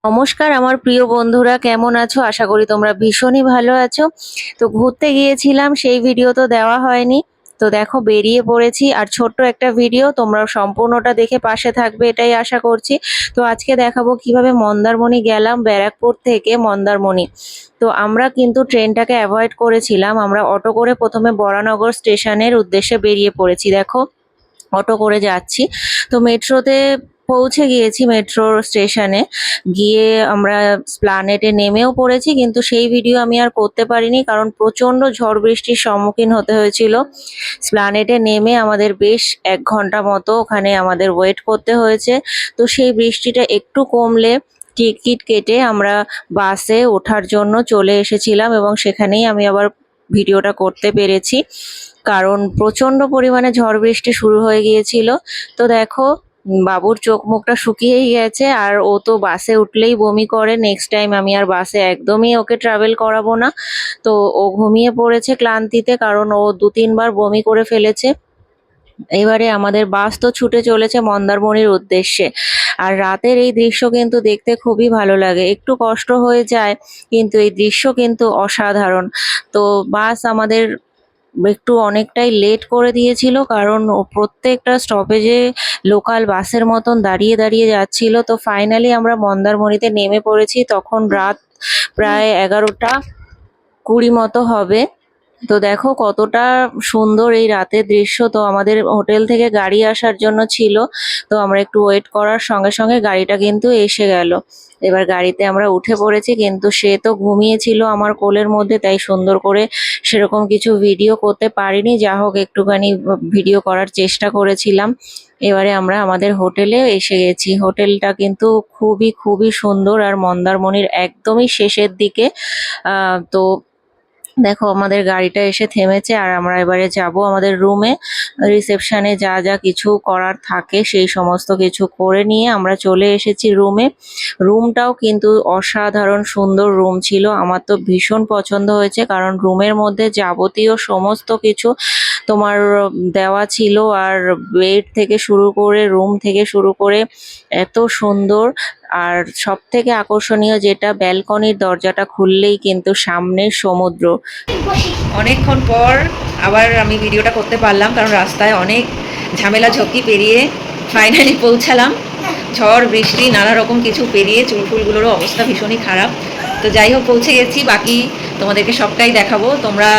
নমস্কার আমার প্রিয় বন্ধুরা, কেমন আছো? আশা করি তোমরা ভীষণই ভালো আছো। তো ঘুরতে গিয়েছিলাম, সেই ভিডিও তো দেওয়া হয়নি। তো দেখো বেরিয়ে পড়েছি, আর ছোট্ট একটা ভিডিও, তোমরা সম্পূর্ণটা দেখে পাশে থাকবে এটাই আশা করছি। তো আজকে দেখাবো কিভাবে মন্দারমণি গেলাম, ব্যারাকপুর থেকে মন্দারমণি। তো আমরা কিন্তু ট্রেনটাকে অ্যাভয়েড করেছিলাম, আমরা অটো করে প্রথমে বরানগর স্টেশনের উদ্দেশ্যে বেরিয়ে পড়েছি। দেখো অটো করে যাচ্ছি। তো মেট্রোতে পৌঁছে গিয়েছি, মেট্রো স্টেশনে গিয়ে আমরা স্প্লানেটে নেমেও পড়েছি, কিন্তু সেই ভিডিও আমি আর করতে পারিনি কারণ প্রচণ্ড ঝড় বৃষ্টির সম্মুখীন হতে হয়েছিল। স্প্লানেটে নেমে আমাদের বেশ 1 ঘন্টা মতো ওখানে আমাদের ওয়েট করতে হয়েছে। তো সেই বৃষ্টিটা একটু কমলে টিকিট কেটে আমরা বাসে ওঠার জন্য চলে এসেছিলাম, এবং সেখানেই আমি আবার ভিডিওটা করতে পেরেছি কারণ প্রচন্ড পরিমাণে ঝড় বৃষ্টি শুরু হয়ে গিয়েছিল। তো দেখো বাবুর চোখ মুখটা শুকিয়েই গেছে, আর ও তো বাসে উঠলেই বমি করে। নেক্সট টাইম আমি আর বাসে একদমই ওকে ট্রাভেল করাবো না। তো ও ঘুমিয়ে পড়েছে ক্লান্তিতে, কারণ ও 2-3 বার বমি করে ফেলেছে। এবারে আমাদের বাস তো ছুটে চলেছে মন্দারমণির উদ্দেশ্যে। আর রাতের এই দৃশ্য কিন্তু দেখতে খুবই ভালো লাগে, একটু কষ্ট হয়ে যায় কিন্তু এই দৃশ্য কিন্তু অসাধারণ। তো বাস আমাদের একটু অনেকটাই লেট করে দিয়েছিল, কারণ ও প্রত্যেকটা স্টপেজে লোকাল বাসের মতন দাঁড়িয়ে দাঁড়িয়ে যাচ্ছিল। তো ফাইনালি আমরা মন্দারমণিতে নেমে পড়েছি, তখন রাত প্রায় 11টা 20 মতো হবে। তো দেখো কতটা সুন্দর এই রাতের দৃশ্য। তো আমাদের হোটেল থেকে গাড়ি আসার জন্য ছিল, তো আমরা একটু ওয়েট করার সঙ্গে সঙ্গে গাড়িটা কিন্তু এসে গেল। এবার গাড়িতে আমরা উঠে পড়েছি, কিন্তু সে তো ঘুমিয়েছিল আমার কোলের মধ্যে, তাই সুন্দর করে সেরকম কিছু ভিডিও করতে পারিনি। যা হোক একটুখানি ভিডিও করার চেষ্টা করেছিলাম। এবারে আমরা আমাদের হোটেলে এসে গেছি। হোটেলটা কিন্তু খুবই খুবই সুন্দর, আর মন্দারমণির একদমই শেষের দিকে। তো দেখো আমাদের গাড়িটা এসে থেমেছে, আর আমরা এবারে যাব আমাদের রুমে। রিসেপশনে যা যা কিছু করার থাকে সেই সমস্ত কিছু করে নিয়ে আমরা চলে এসেছি রুমে। রুমটাও কিন্তু অসাধারণ সুন্দর রুম ছিল, আমার তো ভীষণ পছন্দ হয়েছে, কারণ রুমের মধ্যে যাবতীয় সমস্ত কিছু তোমার দেওয়া ছিল। আর বেড থেকে শুরু করে, রুম থেকে শুরু করে এত সুন্দর। আর সব থেকে আকর্ষণীয় যেটা, ব্যালকনির দরজাটা খুললেই কিন্তু সামনে সমুদ্র। অনেকক্ষণ পর আবার আমি ভিডিওটা করতে পারলাম, কারণ রাস্তায় অনেক ঝামেলা ঝক্কি পেরিয়ে ফাইনালি পৌঁছালাম। ঝড় বৃষ্টি নানা রকম কিছু পেরিয়ে চুলফুলগুলোরও অবস্থা ভীষণই খারাপ। তো যাই হোক পৌঁছে গেছি, বাকি তোমাদেরকে সবটাই দেখাবো। তোমরা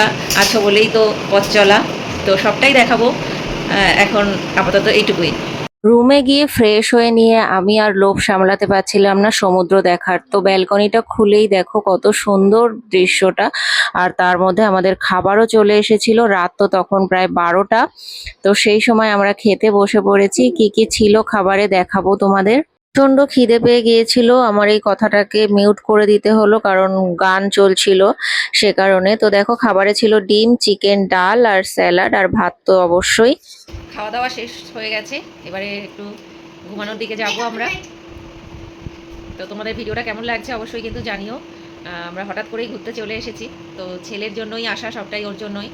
আছো বলেই তো পথ চলা, তো সবটাই দেখাবো। এখন আপাতত এইটুকুই। রুমে গিয়ে ফ্রেশ হয়ে নিয়ে আমি আর লোভ সামলাতে পারছিলাম না সমুদ্র দেখার। তো ব্যালকনিটা খুলেই দেখো কত সুন্দর দৃশ্যটা। আর তার মধ্যে আমাদের খাবারও চলে এসেছিল। রাত তো তখন প্রায় 12টা। তো সেই সময় আমরা খেতে বসে পড়েছি। কি কি ছিল খাবারে দেখাবো তোমাদের। প্রচন্ড খিদে পেয়ে গিয়েছিল, আমার এই কথাটাকে মিউট করে দিতে হলো কারণ গান চলছিল সে কারণে। তো দেখো খাবারে ছিল ডিম, চিকেন, ডাল আর স্যালাড, আর ভাত তো অবশ্যই। খাওয়া দাওয়া শেষ হয়ে গেছে, এবারে একটু ঘুমানোর দিকে যাব আমরা। তো তোমাদের ভিডিওটা কেমন লাগছে অবশ্যই কিন্তু জানিও। আমরা হঠাৎ করেই ঘুরতে চলে এসেছি, তো ছেলের জন্যই আসা, সবটাই ওর জন্যই।